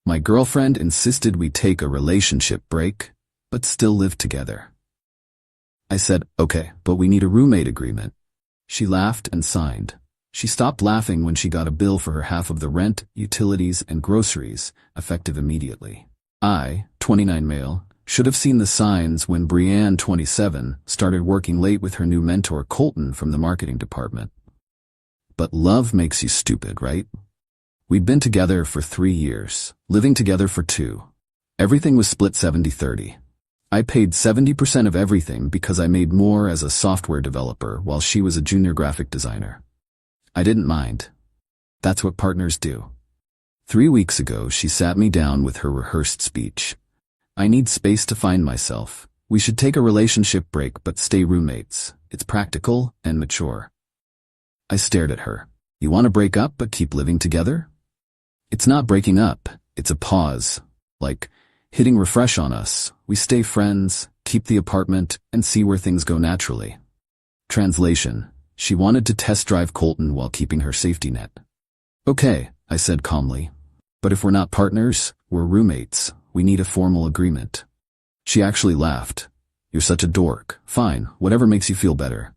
My girlfriend insisted we take a relationship break, but still live together. I said, okay, but we need a roommate agreement. She laughed and signed. She stopped laughing when she got a bill for her half of the rent, utilities, and groceries, effective immediately. I, 29 male, should have seen the signs when Brienne, 27, started working late with her new mentor Colton from the marketing department. But love makes you stupid, right? We'd been together for 3 years, living together for 2. Everything was split 70-30. I paid 70% of everything because I made more as a software developer while she was a junior graphic designer. I didn't mind. That's what partners do. 3 weeks ago, she sat me down with her rehearsed speech. I need space to find myself. We should take a relationship break but stay roommates. It's practical and mature. I stared at her. You want to break up but keep living together? It's not breaking up, it's a pause. Like, hitting refresh on us. We stay friends, keep the apartment, and see where things go naturally. Translation: she wanted to test drive Colton while keeping her safety net. Okay, I said calmly. But if we're not partners, we're roommates. We need a formal agreement. She actually laughed. You're such a dork. Fine, whatever makes you feel better.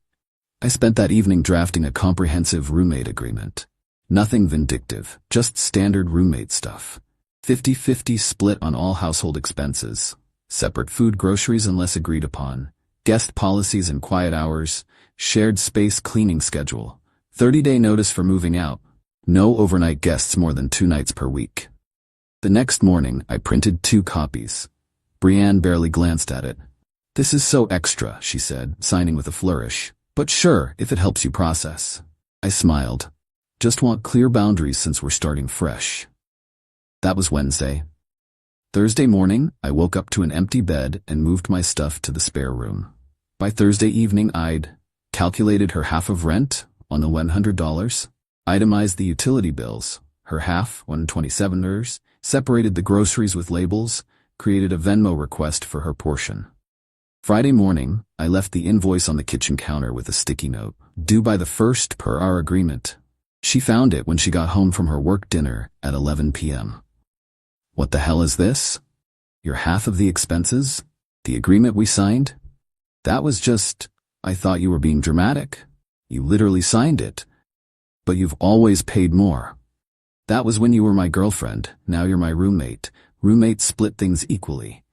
I spent that evening drafting a comprehensive roommate agreement. Nothing vindictive, just standard roommate stuff. 50-50 split on all household expenses. Separate food, groceries unless agreed upon. Guest policies and quiet hours. Shared space cleaning schedule. 30-day notice for moving out. No overnight guests more than 2 nights per week. The next morning, I printed 2 copies. Brienne barely glanced at it. This is so extra, she said, signing with a flourish. But sure, if it helps you process. I smiled. Just want clear boundaries since we're starting fresh. That was Wednesday. Thursday morning, I woke up to an empty bed and moved my stuff to the spare room. By Thursday evening, I'd calculated her half of rent on the $100, itemized the utility bills, her half, $127, separated the groceries with labels, created a Venmo request for her portion. Friday morning, I left the invoice on the kitchen counter with a sticky note, due by the 1st per our agreement. She found it when she got home from her work dinner at 11 p.m. What the hell is this? Your half of the expenses? The agreement we signed? That was just, I thought you were being dramatic. You literally signed it. But you've always paid more. That was when you were my girlfriend, now you're my roommate. Roommates split things equally.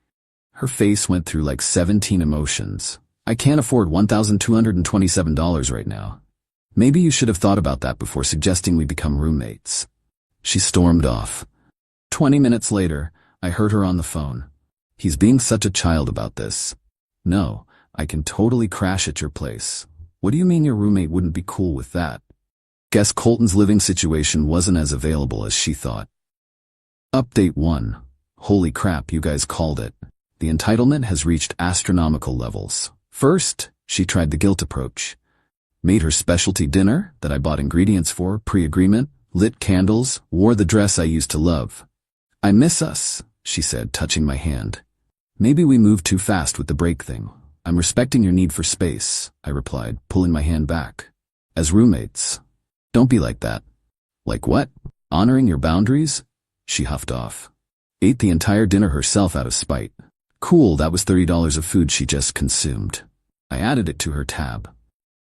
Her face went through like 17 emotions. I can't afford $1,227 right now. Maybe you should have thought about that before suggesting we become roommates. She stormed off. 20 minutes later, I heard her on the phone. He's being such a child about this. No, I can totally crash at your place. What do you mean your roommate wouldn't be cool with that? Guess Colton's living situation wasn't as available as she thought. Update 1. Holy crap, you guys called it. The entitlement has reached astronomical levels. First, she tried the guilt approach. Made her specialty dinner that I bought ingredients for, pre-agreement, lit candles, wore the dress I used to love. I miss us, she said, touching my hand. Maybe we moved too fast with the break thing. I'm respecting your need for space, I replied, pulling my hand back. As roommates. Don't be like that. Like what? Honoring your boundaries? She huffed off. Ate the entire dinner herself out of spite. Cool, that was $30 of food she just consumed. I added it to her tab.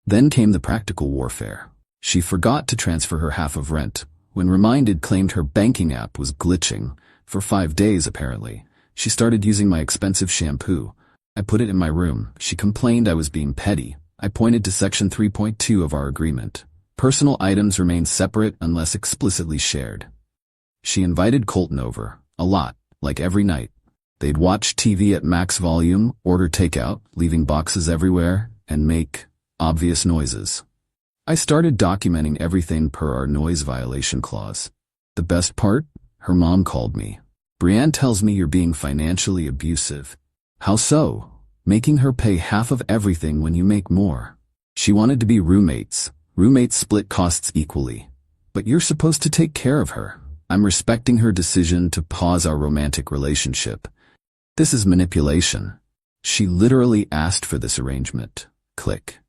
Then came the practical warfare. She forgot to transfer her half of rent. When reminded, claimed her banking app was glitching. For 5 days, apparently. She started using my expensive shampoo. I put it in my room. She complained I was being petty. I pointed to Section 3.2 of our agreement. Personal items remain separate unless explicitly shared. She invited Colton over. A lot. Like every night. They'd watch TV at max volume, order takeout, leaving boxes everywhere, and make obvious noises. I started documenting everything per our noise violation clause. The best part? Her mom called me. Brienne tells me you're being financially abusive. How so? Making her pay half of everything when you make more. She wanted to be roommates. Roommates split costs equally. But you're supposed to take care of her. I'm respecting her decision to pause our romantic relationship. This is manipulation. She literally asked for this arrangement. Click.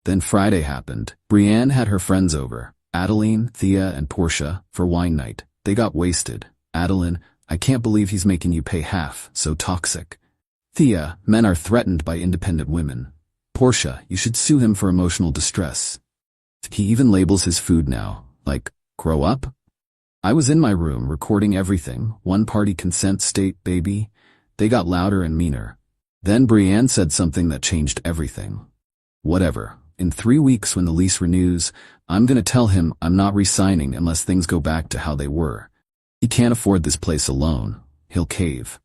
Then Friday happened. Brienne had her friends over, Adeline, Thea, and Portia, for wine night. They got wasted. Adeline, I can't believe he's making you pay half, so toxic. Thea, men are threatened by independent women. Portia, you should sue him for emotional distress. He even labels his food now, like, grow up? I was in my room recording everything, one-party consent state, baby. They got louder and meaner. Then Brienne said something that changed everything. Whatever. In 3 weeks when the lease renews, I'm gonna tell him I'm not re-signing unless things go back to how they were. He can't afford this place alone. He'll cave.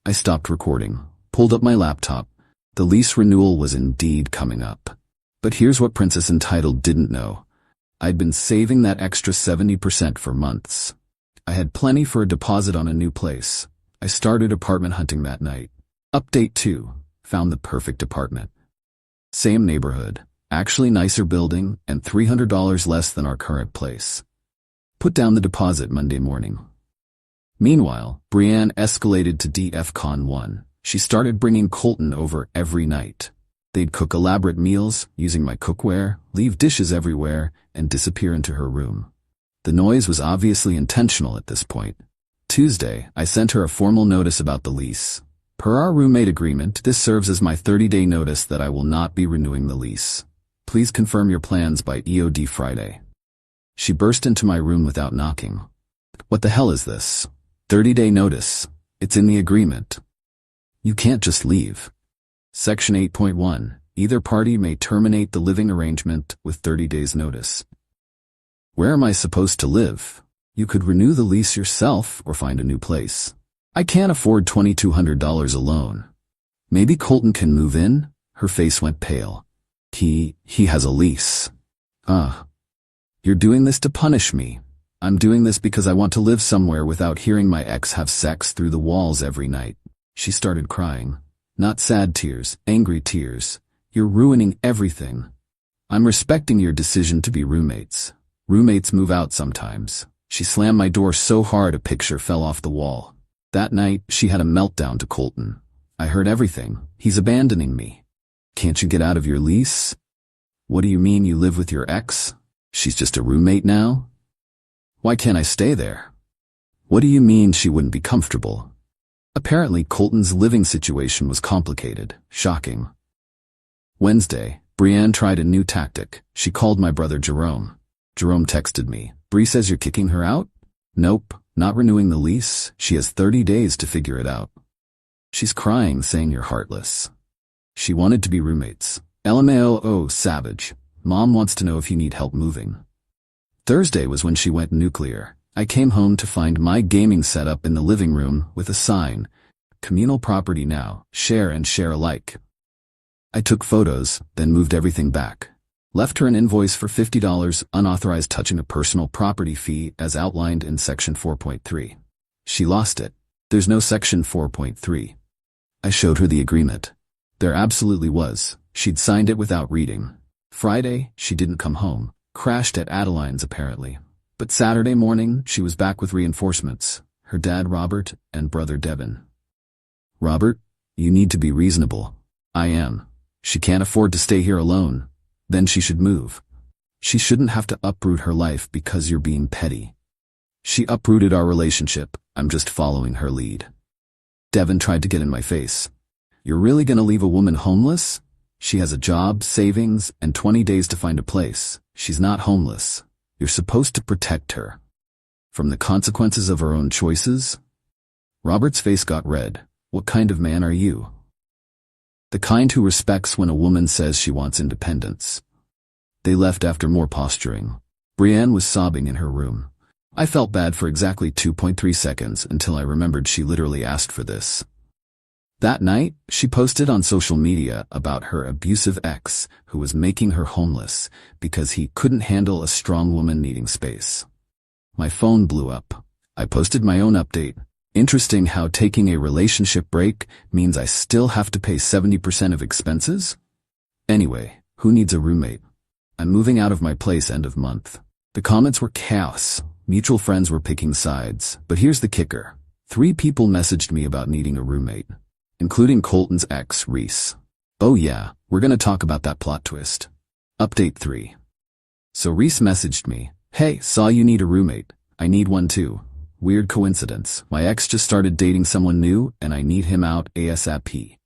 I stopped recording, pulled up my laptop. The lease renewal was indeed coming up. But here's what Princess Entitled didn't know. I'd been saving that extra 70% for months. I had plenty for a deposit on a new place. I started apartment hunting that night. Update 2. Found the perfect apartment. Same neighborhood, actually nicer building, and $300 less than our current place. Put down the deposit Monday morning. Meanwhile, Brienne escalated to DEFCON 1. She started bringing Colton over every night. They'd cook elaborate meals, using my cookware, leave dishes everywhere, and disappear into her room. The noise was obviously intentional at this point. Tuesday, I sent her a formal notice about the lease. Per our roommate agreement, this serves as my 30-day notice that I will not be renewing the lease. Please confirm your plans by EOD Friday. She burst into my room without knocking. What the hell is this? 30-day notice. It's in the agreement. You can't just leave. Section 8.1. Either party may terminate the living arrangement with 30 days notice. Where am I supposed to live? You could renew the lease yourself or find a new place. I can't afford $2,200 alone. Maybe Colton can move in? Her face went pale. He has a lease. You're doing this to punish me. I'm doing this because I want to live somewhere without hearing my ex have sex through the walls every night. She started crying. Not sad tears, angry tears. You're ruining everything. I'm respecting your decision to be roommates. Roommates move out sometimes. She slammed my door so hard a picture fell off the wall. That night, she had a meltdown to Colton. I heard everything. He's abandoning me. Can't you get out of your lease? What do you mean you live with your ex? She's just a roommate now? Why can't I stay there? What do you mean she wouldn't be comfortable? Apparently, Colton's living situation was complicated, shocking. Wednesday, Brienne tried a new tactic. She called my brother Jerome. Jerome texted me. Bree says you're kicking her out? Nope, not renewing the lease. She has 30 days to figure it out. She's crying, saying you're heartless. She wanted to be roommates. LMAO, savage. Mom wants to know if you need help moving. Thursday was when she went nuclear. I came home to find my gaming setup in the living room with a sign. Communal property now, share and share alike. I took photos, then moved everything back. Left her an invoice for $50 unauthorized touching a personal property fee as outlined in Section 4.3. She lost it. There's no Section 4.3. I showed her the agreement. There absolutely was. She'd signed it without reading. Friday, she didn't come home. Crashed at Adeline's apparently. But Saturday morning, she was back with reinforcements. Her dad Robert and brother Devin. Robert, you need to be reasonable. I am. She can't afford to stay here alone. Then she should move. She shouldn't have to uproot her life because you're being petty. She uprooted our relationship. I'm just following her lead. Devin tried to get in my face. You're really gonna leave a woman homeless? She has a job, savings, and 20 days to find a place. She's not homeless. You're supposed to protect her. From the consequences of her own choices? Robert's face got red. What kind of man are you? The kind who respects when a woman says she wants independence. They left after more posturing. Brienne was sobbing in her room. I felt bad for exactly 2.3 seconds until I remembered she literally asked for this. That night, she posted on social media about her abusive ex who was making her homeless because he couldn't handle a strong woman needing space. My phone blew up. I posted my own update. Interesting how taking a relationship break means I still have to pay 70% of expenses? Anyway, who needs a roommate? I'm moving out of my place end of month. The comments were chaos. Mutual friends were picking sides. But here's the kicker. 3 people messaged me about needing a roommate, including Colton's ex, Reese. Oh yeah, we're gonna talk about that plot twist. Update 3. So Reese messaged me, hey, saw you need a roommate. I need one too. Weird coincidence. My ex just started dating someone new and I need him out ASAP.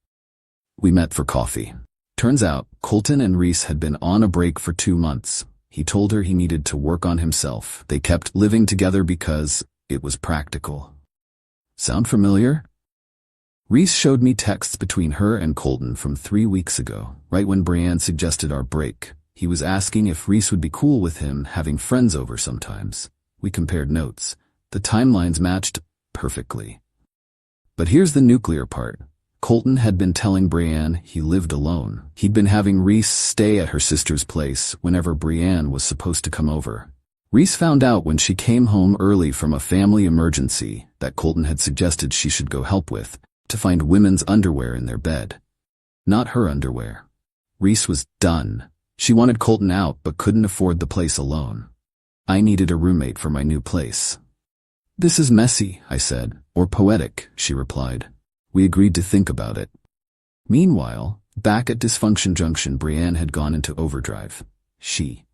We met for coffee. Turns out, Colton and Reese had been on a break for 2 months. He told her he needed to work on himself. They kept living together because it was practical. Sound familiar? Reese showed me texts between her and Colton from 3 weeks ago, right when Brienne suggested our break. He was asking if Reese would be cool with him having friends over sometimes. We compared notes. The timelines matched perfectly. But here's the nuclear part. Colton had been telling Brienne he lived alone. He'd been having Reese stay at her sister's place whenever Brienne was supposed to come over. Reese found out when she came home early from a family emergency that Colton had suggested she should go help with, to find women's underwear in their bed. Not her underwear. Reese was done. She wanted Colton out but couldn't afford the place alone. I needed a roommate for my new place. This is messy, I said, or poetic, she replied. We agreed to think about it. Meanwhile, back at Dysfunction Junction, Brienne had gone into overdrive. She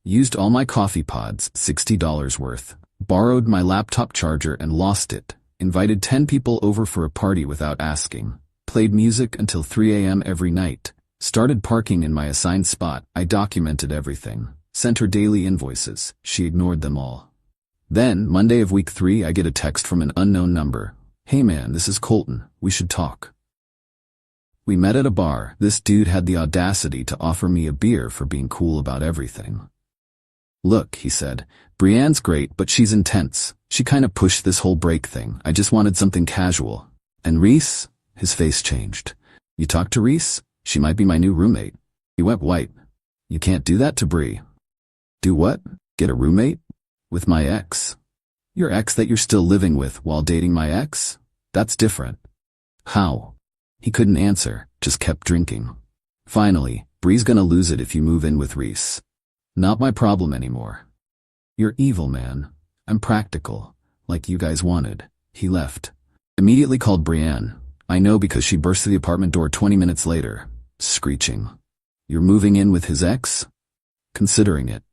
used all my coffee pods, $60 worth, borrowed my laptop charger and lost it, invited 10 people over for a party without asking, played music until 3 a.m. every night, started parking in my assigned spot. I documented everything, sent her daily invoices. She ignored them all. Then, Monday of week 3, I get a text from an unknown number. Hey man, this is Colton. We should talk. We met at a bar. This dude had the audacity to offer me a beer for being cool about everything. Look, he said, Brienne's great, but she's intense. She kinda pushed this whole break thing. I just wanted something casual. And Reese? His face changed. You talked to Reese? She might be my new roommate. He went white. You can't do that to Bri. Do what? Get a roommate? With my ex? Your ex that you're still living with while dating my ex? That's different. How? He couldn't answer, just kept drinking. Finally, Bri's gonna lose it if you move in with Reese. Not my problem anymore. You're evil, man. I'm practical, like you guys wanted. He left. Immediately called Brienne. I know because she burst through the apartment door 20 minutes later, screeching. You're moving in with his ex? Considering it.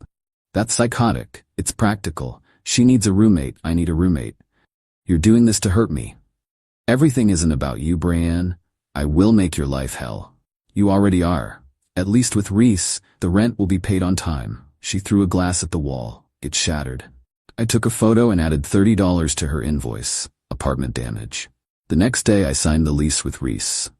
That's psychotic. It's practical. She needs a roommate. I need a roommate. You're doing this to hurt me. Everything isn't about you, Brienne. I will make your life hell. You already are. At least with Reese, the rent will be paid on time. She threw a glass at the wall. It shattered. I took a photo and added $30 to her invoice. Apartment damage. The next day I signed the lease with Reese.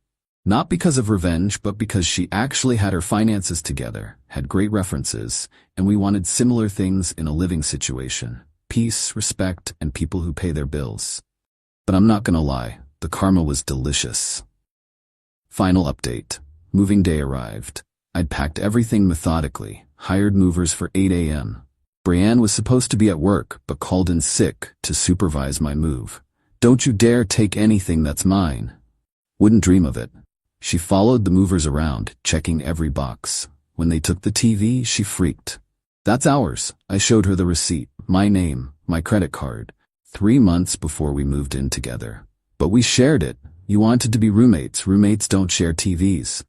Not because of revenge, but because she actually had her finances together, had great references, and we wanted similar things in a living situation. Peace, respect, and people who pay their bills. But I'm not gonna lie, the karma was delicious. Final update. Moving day arrived. I'd packed everything methodically, hired movers for 8 a.m. Brienne was supposed to be at work, but called in sick to supervise my move. Don't you dare take anything that's mine. Wouldn't dream of it. She followed the movers around, checking every box. When they took the TV, she freaked. That's ours. I showed her the receipt, my name, my credit card. 3 months before we moved in together. But we shared it. You wanted to be roommates. Roommates don't share TVs.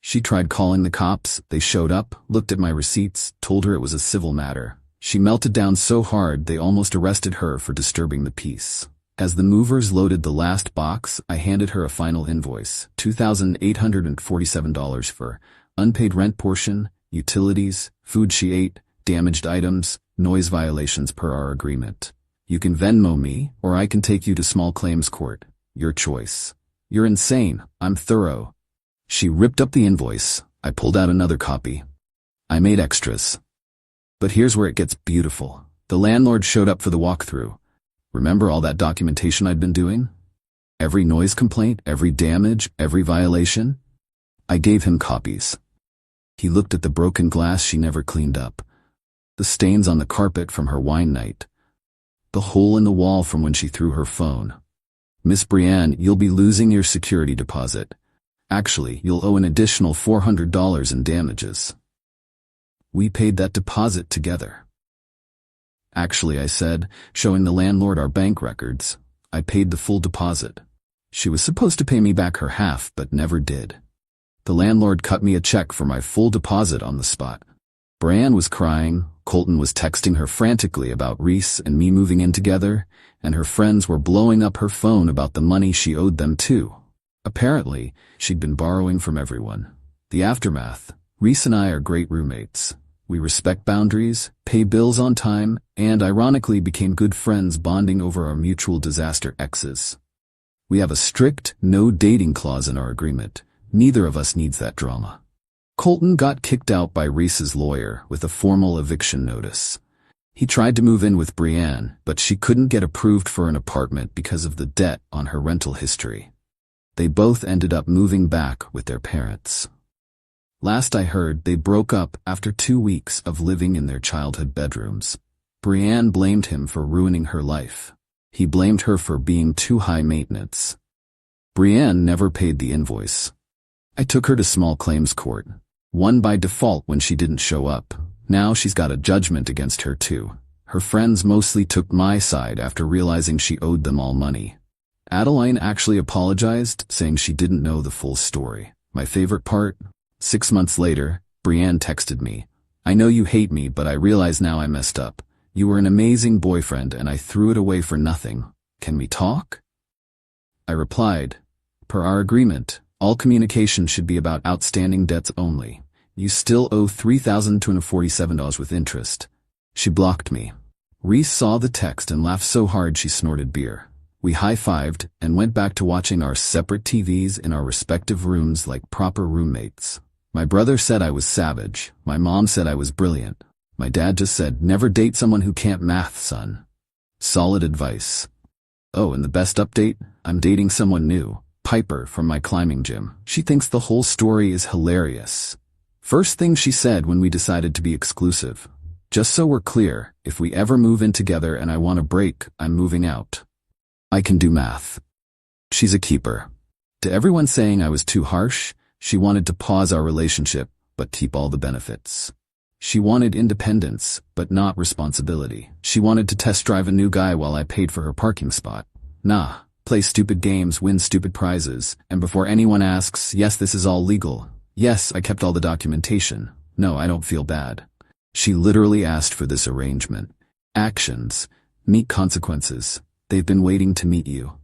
She tried calling the cops. They showed up, looked at my receipts, told her it was a civil matter. She melted down so hard they almost arrested her for disturbing the peace. As the movers loaded the last box, I handed her a final invoice, $2,847 for unpaid rent portion, utilities, food she ate, damaged items, noise violations per our agreement. You can Venmo me, or I can take you to small claims court. Your choice. You're insane. I'm thorough. She ripped up the invoice. I pulled out another copy. I made extras. But here's where it gets beautiful. The landlord showed up for the walkthrough. Remember all that documentation I'd been doing? Every noise complaint, every damage, every violation? I gave him copies. He looked at the broken glass she never cleaned up. The stains on the carpet from her wine night. The hole in the wall from when she threw her phone. Miss Brienne, you'll be losing your security deposit. Actually, you'll owe an additional $400 in damages. We paid that deposit together. Actually, I said, showing the landlord our bank records. I paid the full deposit. She was supposed to pay me back her half, but never did. The landlord cut me a check for my full deposit on the spot. Brienne was crying, Colton was texting her frantically about Reese and me moving in together, and her friends were blowing up her phone about the money she owed them too. Apparently, she'd been borrowing from everyone. The aftermath: Reese and I are great roommates. We respect boundaries, pay bills on time, and ironically became good friends, bonding over our mutual disaster exes. We have a strict no dating clause in our agreement. Neither of us needs that drama. Colton got kicked out by Reese's lawyer with a formal eviction notice. He tried to move in with Brienne, but she couldn't get approved for an apartment because of the debt on her rental history. They both ended up moving back with their parents. Last I heard, they broke up after 2 weeks of living in their childhood bedrooms. Brienne blamed him for ruining her life. He blamed her for being too high maintenance. Brienne never paid the invoice. I took her to small claims court. Won by default when she didn't show up. Now she's got a judgment against her too. Her friends mostly took my side after realizing she owed them all money. Adeline actually apologized, saying she didn't know the full story. My favorite part? 6 months later, Brienne texted me. "I know you hate me, but I realize now I messed up. You were an amazing boyfriend and I threw it away for nothing. Can we talk?" I replied, "Per our agreement, all communication should be about outstanding debts only. You still owe $3,247 with interest." She blocked me. Reese saw the text and laughed so hard she snorted beer. We high-fived and went back to watching our separate TVs in our respective rooms like proper roommates. My brother said I was savage. My mom said I was brilliant. My dad just said, "Never date someone who can't math, son." Solid advice. Oh, and the best update? I'm dating someone new. Piper from my climbing gym. She thinks the whole story is hilarious. First thing she said when we decided to be exclusive: "Just so we're clear, if we ever move in together and I want a break, I'm moving out." I can do math. She's a keeper. To everyone saying I was too harsh, she wanted to pause our relationship, but keep all the benefits. She wanted independence, but not responsibility. She wanted to test drive a new guy while I paid for her parking spot. Nah. Play stupid games, win stupid prizes, and before anyone asks, yes, this is all legal. Yes, I kept all the documentation. No, I don't feel bad. She literally asked for this arrangement. Actions meet consequences. They've been waiting to meet you.